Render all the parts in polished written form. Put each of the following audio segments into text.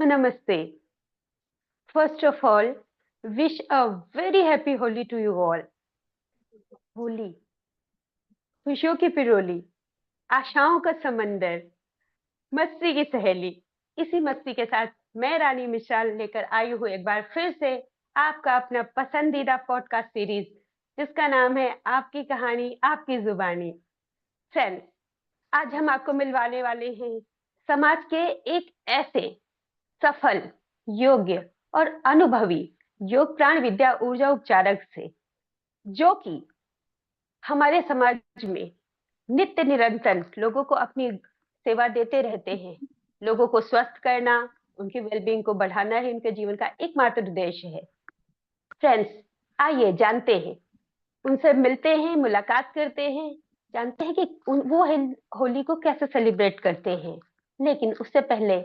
Namaste. First of all, wish a very happy Holi to you all. Holi, खुशियों की पिरोली, आशाओं का समंदर, मस्ती की सहेली। इसी मस्ती के साथ मैं रानी मिशाल लेकर आई हूँ एक बार फिर से आपका अपना पसंदीदा पॉडकास्ट सीरीज, जिसका नाम है आपकी कहानी आपकी जुबानी। फ्रेंड्स, आज हम आपको मिलवाने वाले हैं समाज के एक ऐसे सफल, योग्य और अनुभवी योग प्राण विद्या ऊर्जा उपचारक से, जो कि हमारे समाज में नित्य निरंतर लोगों को अपनी सेवा देते रहते हैं। लोगों को स्वस्थ करना, उनकी वेलबींग को बढ़ाना ही उनके जीवन का एकमात्र उद्देश्य है। फ्रेंड्स, आइए जानते हैं, उनसे मिलते हैं, मुलाकात करते हैं, जानते हैं कि वो होली को कैसे सेलिब्रेट करते हैं। लेकिन उससे पहले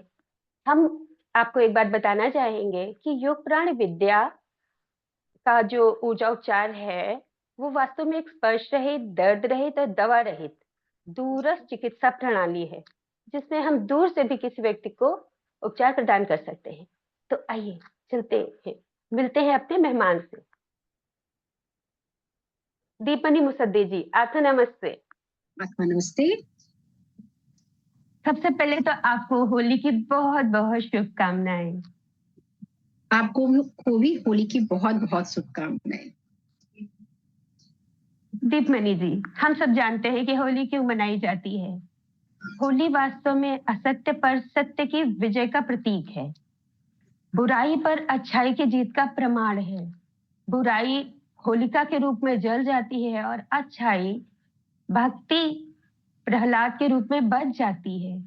हम आपको एक बात बताना चाहेंगे कि योग प्राण विद्या का जो ऊर्जा उपचार है, वो वास्तव में एक स्पर्श रहित, दर्द रहित और दवा रहित दूरस्थ चिकित्सा प्रणाली है, जिसमें हम दूर से भी किसी व्यक्ति को उपचार प्रदान कर सकते हैं। तो आइए चलते हैं, मिलते हैं अपने मेहमान से। दीपमणि मुसद्दी जी, आपको नमस्ते। नमस्ते। सबसे पहले तो आपको होली की बहुत बहुत शुभकामनाएं। आपको भी होली की बहुत बहुत शुभकामनाएं। दीपमणि जी, हम सब जानते हैं कि होली क्यों मनाई जाती है। होली वास्तव में असत्य पर सत्य की विजय का प्रतीक है। बुराई पर अच्छाई की जीत का प्रमाण है। बुराई होलिका के रूप में जल जाती है और अच्छाई भक्ति प्रहलाद के रूप में बच जाती है।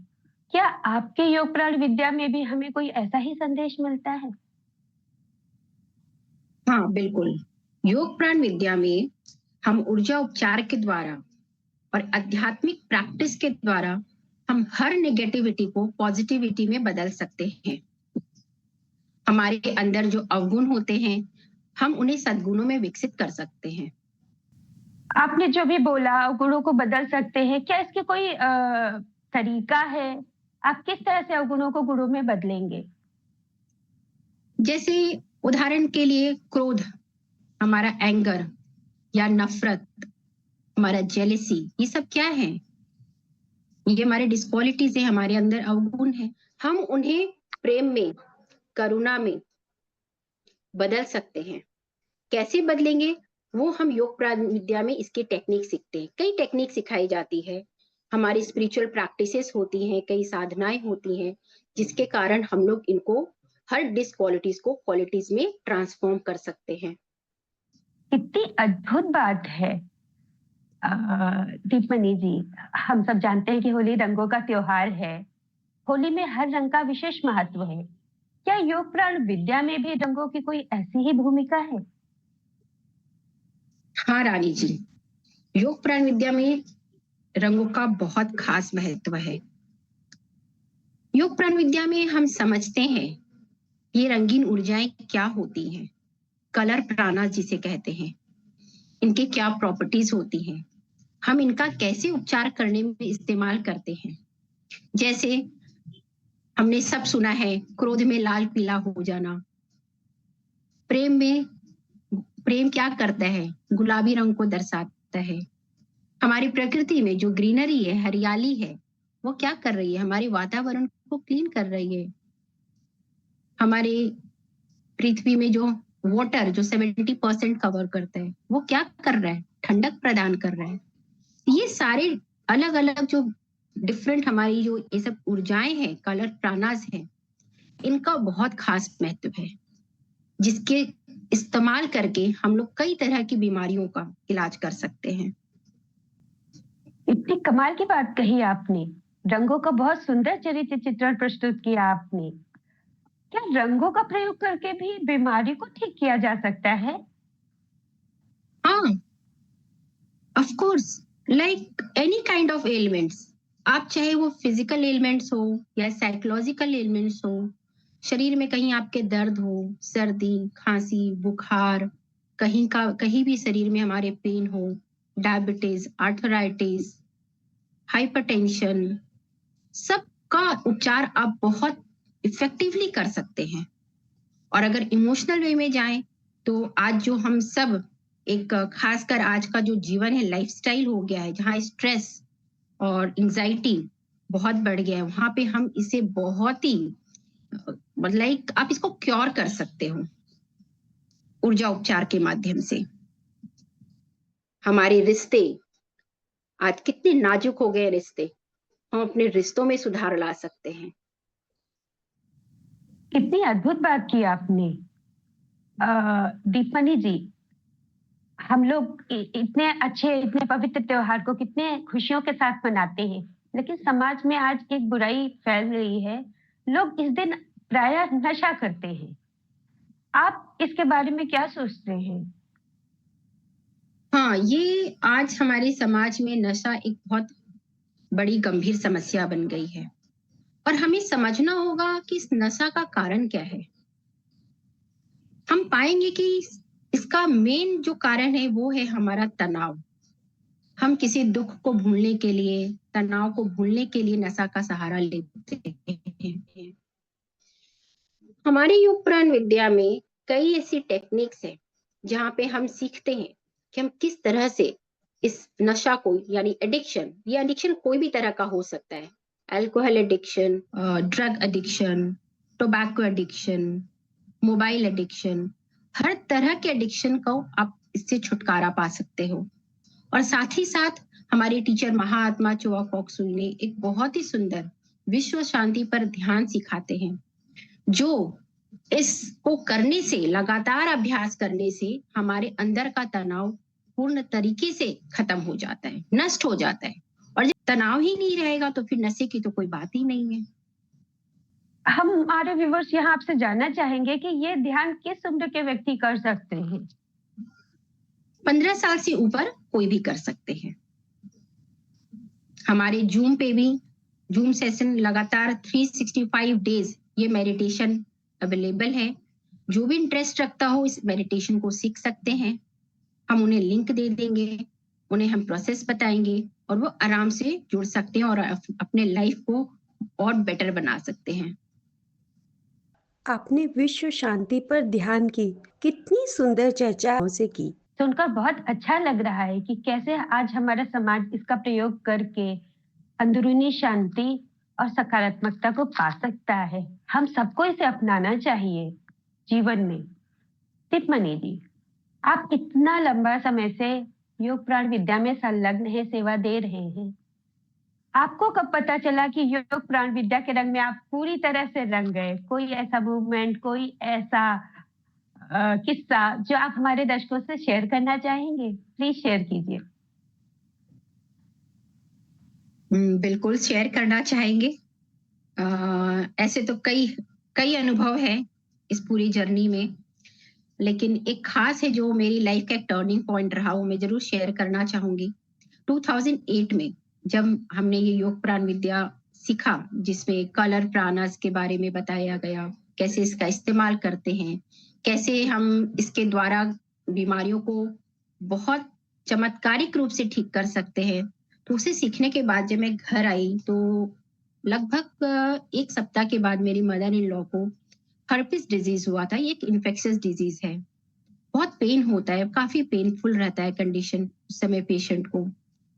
क्या आपके योग प्राण विद्या में भी हमें कोई ऐसा ही संदेश मिलता है? हाँ, बिल्कुल। योग प्राण विद्या में हम ऊर्जा उपचार के द्वारा और आध्यात्मिक प्रैक्टिस के द्वारा हम हर नेगेटिविटी को पॉजिटिविटी में बदल सकते हैं। हमारे अंदर जो अवगुण होते हैं, हम उन्हें सद्गुणों में विकसित कर सकते हैं। आपने जो भी बोला, अवगुणों को बदल सकते हैं, क्या इसके कोई तरीका है? आप किस तरह से अवगुणों को गुणों में बदलेंगे? जैसे उदाहरण के लिए क्रोध, हमारा एंगर या नफरत, हमारा जेलेसी, ये सब क्या है? ये हमारे डिस्क्वालिटीज है, हमारे अंदर अवगुण है। हम उन्हें प्रेम में, करुणा में बदल सकते हैं। कैसे बदलेंगे वो हम योग प्राण विद्या में इसके टेक्निक सीखते हैं। कई टेक्निक सिखाई जाती है, हमारी स्पिरिचुअल प्रैक्टिसेस होती हैं, कई साधनाएं होती हैं, जिसके कारण हम लोग इनको हर डिसक्वालिटीज को क्वालिटीज में ट्रांसफॉर्म कर सकते हैं। कितनी अद्भुत बात है दीपमणि जी। हम सब जानते हैं कि होली रंगों का त्योहार है। होली में हर रंग का विशेष महत्व है। क्या योग प्राण विद्या में भी रंगों की कोई ऐसी ही भूमिका है? हाँ रानी जी, योग प्राण विद्या में रंगों का बहुत खास महत्व है। योग प्राण विद्या में हम समझते हैं ये रंगीन ऊर्जाएं क्या होती हैं, कलर प्राणा जिसे कहते हैं, इनके क्या प्रॉपर्टीज होती हैं, हम इनका कैसे उपचार करने में इस्तेमाल करते हैं। जैसे हमने सब सुना है, क्रोध में लाल पीला हो जाना। प्रेम क्या करता है? गुलाबी रंग को दर्शाता है। हमारी प्रकृति में जो ग्रीनरी है, हरियाली है, वो क्या कर रही है? हमारे वातावरण को क्लीन कर रही है। हमारे पृथ्वी में जो वाटर जो 70% कवर करता है, वो क्या कर रहा है? ठंडक प्रदान कर रहा है। ये सारे अलग अलग जो डिफरेंट हमारी जो ये सब ऊर्जाएं हैं, कलर प्राणास है, इनका बहुत खास महत्व है, जिसके इस्तेमाल करके हम लोग कई तरह की बीमारियों का इलाज कर सकते हैं। इतनी कमाल की बात कही आपने। रंगों का बहुत सुंदर चरित्र चित्रण प्रस्तुत किया आपने। क्या रंगों का प्रयोग करके भी बीमारी को ठीक किया जा सकता है? हाँ, of course, like any kind of elements. आप चाहे वो फिजिकल एलिमेंट्स हो या साइकोलॉजिकल एलिमेंट्स हो, शरीर में कहीं आपके दर्द हो, सर्दी, खांसी, बुखार, कहीं भी शरीर में हमारे पेन हो, डायबिटीज, आर्थराइटिस, हाइपरटेंशन, सबका उपचार आप बहुत इफेक्टिवली कर सकते हैं। और अगर इमोशनल वे में जाएं तो आज जो हम सब एक खासकर आज का जो जीवन है लाइफस्टाइल हो गया है जहाँ स्ट्रेस और एंजाइटी बहुत बढ़ गया है, वहां पे हम इसे बहुत ही लाइक आप इसको क्योर कर सकते हो ऊर्जा उपचार के माध्यम से। हमारे रिश्ते आज कितने नाजुक हो गए रिश्ते, हम अपने रिश्तों में सुधार ला सकते हैं। कितनी अद्भुत बात की आपने दीपमणि जी। हम लोग इतने अच्छे इतने पवित्र त्योहार को कितने खुशियों के साथ मनाते हैं, लेकिन समाज में आज एक बुराई फैल रही है। लोग इस दिन प्रायः नशा करते हैं। आप इसके बारे में क्या सोचते हैं? हाँ, ये आज हमारे समाज में नशा एक बहुत बड़ी गंभीर समस्या बन गई है और हमें समझना होगा कि इस नशा का कारण क्या है। हम पाएंगे कि इसका मेन जो कारण है वो है हमारा तनाव। हम किसी दुख को भूलने के लिए, तनाव को भूलने के लिए नशा का सहारा लेते हैं। हमारे योग प्राण विद्या में कई ऐसी टेक्निक्स हैं जहाँ पे हम सीखते हैं कि हम किस तरह से इस नशा को यानी एडिक्शन, ये एडिक्शन कोई भी तरह का हो सकता है, alcohol addiction, drug addiction, tobacco addiction, mobile addiction, हर तरह के एडिक्शन को आप इससे छुटकारा पा सकते हो। और साथ ही साथ हमारे टीचर महात्मा चोआ फॉक सुई ने एक बहुत ही सुंदर विश्व शांति पर ध्यान सिखाते हैं, जो इसको करने से, लगातार अभ्यास करने से हमारे अंदर का तनाव पूर्ण तरीके से खत्म हो जाता है, नष्ट हो जाता है। और जब तनाव ही नहीं रहेगा तो फिर नशे की तो कोई बात ही नहीं है। हम हमारे व्यूवर्स यहाँ आपसे जानना चाहेंगे कि ये ध्यान किस उम्र के व्यक्ति कर सकते हैं? 15 साल से ऊपर कोई भी कर सकते हैं। हमारे जूम पे भी जूम सेशन लगातार 365 डेज ये मेडिटेशन अवेलेबल है। जो भी इंटरेस्ट रखता हो इस मेडिटेशन को सीख सकते हैं। हम उन्हें लिंक दे देंगे, उन्हें हम प्रोसेस बताएंगे और वो आराम से जुड़ सकते हैं और अपने लाइफ को और बेटर बना सकते हैं। आपने विश्व शांति पर ध्यान की कितनी सुंदर चर्चा से की। सुनकर बहुत अच्छा लग रहा है कि कैसे आज हमारा समाज इसका प्रयोग करके अंदरूनी शांति और सकारात्मकता को पा सकता है। हम सबको इसे अपनाना चाहिए जीवन में। दीपमणि जी, आप इतना लंबा समय से योग प्राण विद्या में संलग्न है, सेवा दे रहे हैं। आपको कब पता चला कि योग प्राण विद्या के रंग में आप पूरी तरह से रंग गए? कोई ऐसा मूवमेंट, कोई ऐसा किस्सा जो आप हमारे दर्शकों से शेयर करना चाहेंगे? प्लीज शेयर कीजिए। बिल्कुल शेयर करना चाहेंगे। ऐसे तो कई कई अनुभव है इस पूरी जर्नी में, लेकिन एक खास है जो मेरी लाइफ का एक टर्निंग पॉइंट रहा, वो मैं जरूर शेयर करना चाहूंगी। 2008 में जब हमने ये योग प्राण विद्या सीखा, जिसमें कलर प्राणास के बारे में बताया गया, कैसे इसका इस्तेमाल करते हैं, कैसे हम इसके द्वारा बीमारियों को बहुत चमत्कारिक रूप से ठीक कर सकते हैं, तो उसे सीखने के बाद जब मैं घर आई तो लगभग एक सप्ताह के बाद मेरी मदर इन लॉ को हर्पिस डिजीज हुआ था। ये एक इन्फेक्शियस डिजीज है, बहुत पेन होता है, काफी पेनफुल रहता है कंडीशन उस समय पेशेंट को।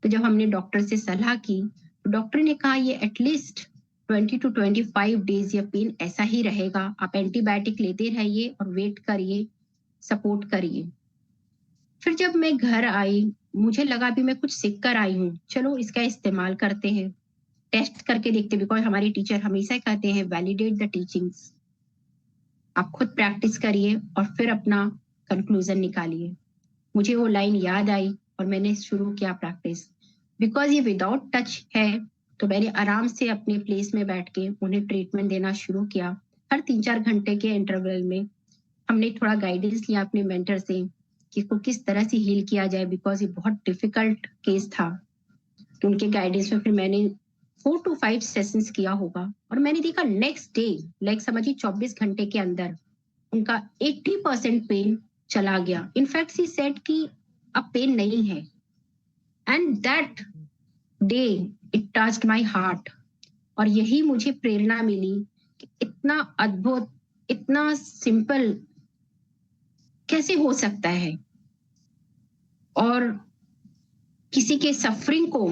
तो जब हमने डॉक्टर से सलाह की तो डॉक्टर ने कहा ये एटलीस्ट 20 to 25 डेज ये पेन ऐसा ही रहेगा, आप एंटीबायोटिक लेते रहिए और वेट करिए, सपोर्ट करिए। फिर जब मैं घर आई मुझे लगा भी मैं कुछ सीख कर आई हूँ, चलो इसका इस्तेमाल करते हैं, टेस्ट करके देखते, बिकॉज हमारे टीचर हमेशा कहते हैं वैलिडेट द टीचिंग्स। आप खुद प्रैक्टिस करिए और फिर अपना कंक्लूजन निकालिए। मुझे वो लाइन याद आई और मैंने शुरू किया प्रैक्टिस। बिकॉज ये विदाउट टच है तो मैंने आराम से अपने प्लेस में बैठ के उन्हें ट्रीटमेंट देना शुरू किया। हर 3-4 घंटे के इंटरवल में हमने थोड़ा गाइडेंस लिया अपने मेंटर से कि इसको किस तरह से हील किया जाए, बिकॉज ये बहुत डिफिकल्ट केस था। तो उनके गाइडेंस में फिर मैंने 4 to 5 सेशंस किया होगा और मैंने देखा नेक्स्ट डे, लाइक समझिए 24 घंटे के अंदर उनका 80% पेन चला गया। इनफैक्ट सी सेड कि अब पेन नहीं है। And that day it touched my heart और यही मुझे प्रेरणा मिली कि इतना अद्भुत, इतना सिंपल कैसे हो सकता है? और किसी के सफरिंग को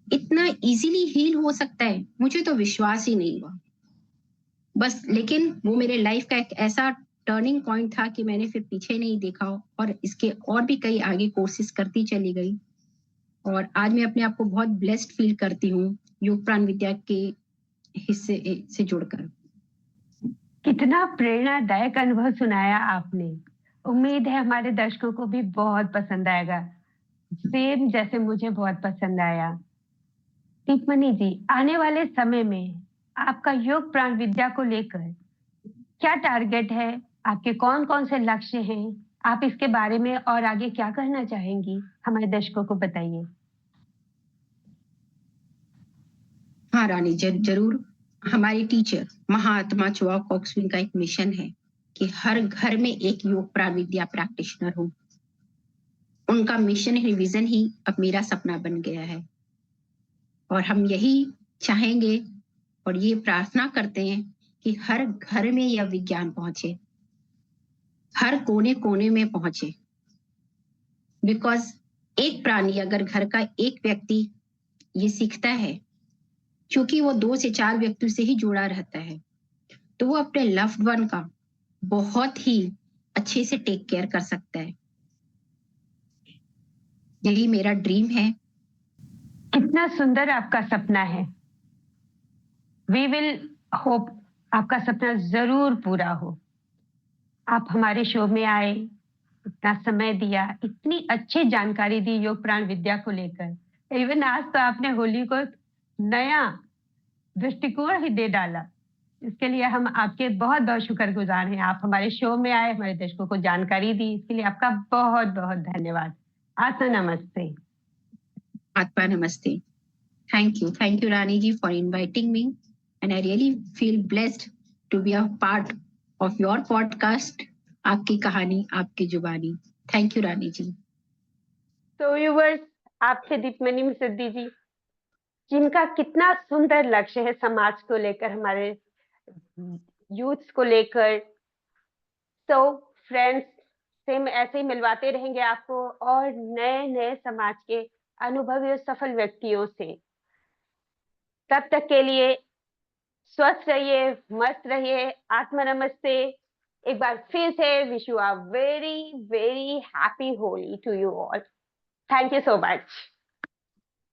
इतना इजीली हील हो सकता है, मुझे तो विश्वास ही नहीं हुआ। बस लेकिन वो मेरे लाइफ का एक ऐसा टर्निंग पॉइंट था कि मैंने फिर पीछे नहीं देखा और इसके और भी कई आगे कोर्सेज करती चली गई। और आज मैं अपने आप को बहुत ब्लेस्ड फील करती हूँ योग प्राण विद्या के हिस्से से जुड़कर। कितना प्रेरणादायक अनुभव सुनाया आपने। उम्मीद है हमारे दर्शकों को भी बहुत पसंद आएगा, सेम जैसे मुझे बहुत पसंद आया। दीपमणि जी, आने वाले समय में आपका योग प्राण विद्या को लेकर क्या टारगेट है? आपके कौन कौन से लक्ष्य हैं? आप इसके बारे में और आगे क्या करना चाहेंगी, हमारे दर्शकों को बताइए। हाँ रानी, जरूर। हमारी टीचर महात्मा चुआ कॉक्सविन का एक मिशन है कि हर घर में एक योग प्राण विद्या प्रैक्टिशनर हो। उनका मिशन ही, विजन ही अब मेरा सपना बन गया है और हम यही चाहेंगे और ये प्रार्थना करते हैं कि हर घर में यह विज्ञान पहुंचे, हर कोने कोने में पहुंचे। बिकॉज एक प्राणी, अगर घर का एक व्यक्ति ये सीखता है, क्योंकि वो 2 से 4 व्यक्ति से ही जुड़ा रहता है, तो वो अपने लव्ड वन का बहुत ही अच्छे से टेक केयर कर सकता है। यही मेरा ड्रीम है। कितना सुंदर आपका सपना है। वी विल होप आपका सपना जरूर पूरा हो। आप हमारे शो में आए, इतना समय दिया, इतनी अच्छी जानकारी दी योग प्राण विद्या को लेकर। इवन आज तो आपने होली को नया दृष्टिकोण ही दे डाला। इसके लिए हम आपके बहुत बहुत शुक्रगुजार हैं। आप हमारे शो में आए, हमारे दर्शकों को जानकारी दी, इसके लिए आपका बहुत बहुत धन्यवाद। आत्मा नमस्ते। आत्मा नमस्ते। Thank you Rani ji for inviting me, and I really feel blessed to be a part of your podcast. आपकी कहानी आपकी जुबानी। Thank you रानी जी। तो व्यूअर्स, आप थे दीपमणि सिद्धि जी, जिनका कितना सुंदर लक्ष्य है समाज को लेकर, हमारे यूथ्स को लेकर। तो फ्रेंड्स, से ऐसे ही मिलवाते रहेंगे आपको और नए नए समाज के अनुभवी और सफल व्यक्तियों से। तब तक के लिए स्वस्थ रहिए, मस्त रहिए। आत्मा नमस्ते। एक बार फिर से wish you a very very happy Holi to you all. Thank you so much.